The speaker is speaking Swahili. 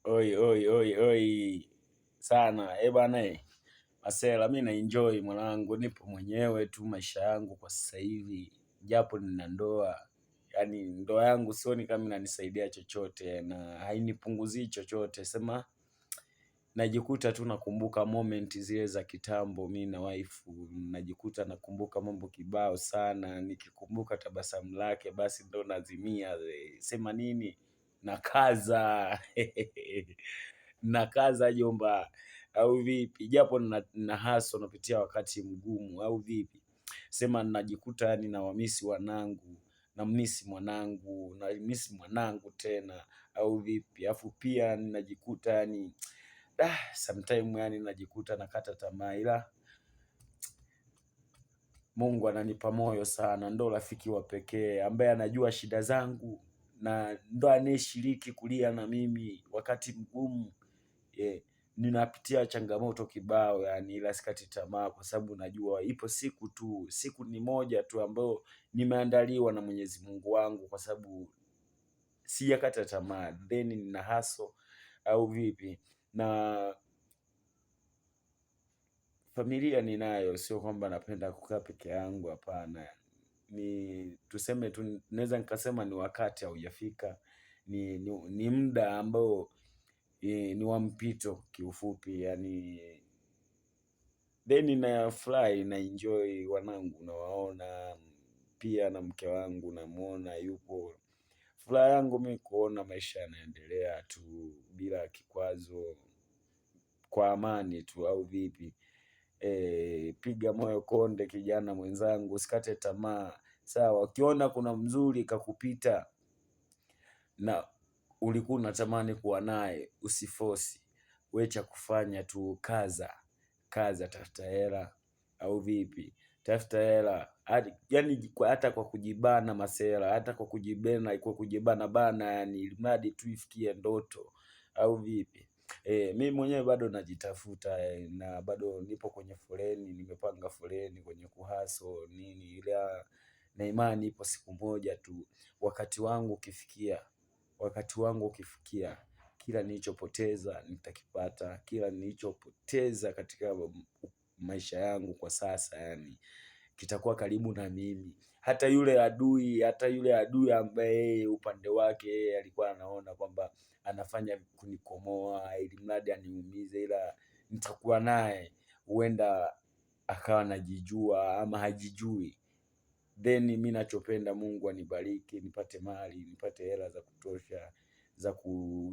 Oi, oi, oi, oi sana. Bwana Masela, mi na enjoy mwanangu, nipo mwenyewe tu maisha yangu kwa sasa hivi, japo nina ndoa. Yaani ndoa yangu sioni kama inanisaidia chochote na hainipunguzii chochote. Sema najikuta tu nakumbuka moment zile za kitambo, mi na wife, najikuta nakumbuka mambo kibao sana. Nikikumbuka tabasamu lake basi ndo nazimia. Sema nini? Nakaza nakaza jomba, au vipi? Japo na hustle, napitia wakati mgumu, au vipi? Sema najikuta yani nawamisi wanangu, namisi mwanangu, namisi mwanangu tena, au vipi? Alafu pia najikuta yani sometime yani najikuta nakata tamaa, ila Mungu ananipa moyo sana. Ndo rafiki wa pekee ambaye anajua shida zangu na ndo anayeshiriki kulia na mimi wakati mgumu. Ninapitia changamoto kibao yani, ila sikati tamaa kwa sababu najua ipo siku tu, siku ni moja tu ambayo nimeandaliwa na Mwenyezi Mungu wangu, kwa sababu sijakata tamaa, then nina hustle, au vipi? Na familia ninayo, sio kwamba napenda kukaa peke yangu, hapana. Ni tuseme tu, naweza nikasema ni wakati haujafika, ni muda ambao ni wa mpito kiufupi yani. Then na fly na enjoy wanangu nawaona, pia na mke wangu namuona yupo. Furaha yangu mimi kuona maisha yanaendelea tu bila kikwazo, kwa amani tu, au vipi? Piga moyo konde kijana mwenzangu, usikate tamaa. Sawa, ukiona kuna mzuri kakupita na ulikuwa unatamani kuwa naye, usifosi. We cha kufanya tu kaza, tafuta hela, au vipi? Tafuta hela, yani hata kwa kujibana Masela, hata kwa kujibana, kwa kujibana bana yani, ilimradi tu ifikie ndoto, au vipi? Mimi mwenyewe bado najitafuta, na bado nipo kwenye foleni, nimepanga foleni kwenye kuhaso nini, ila na imani ipo siku moja tu, wakati wangu ukifikia, kila nilichopoteza nitakipata, kila nilichopoteza katika maisha yangu kwa sasa yani kitakuwa karibu na mimi. Hata yule adui ambaye upande wake alikuwa anaona kwamba anafanya kunikomoa ili mradi aniumize, ila nitakuwa naye, huenda akawa anajijua ama hajijui. Then mimi nachopenda, Mungu anibariki, nipate mali, nipate hela za kutosha za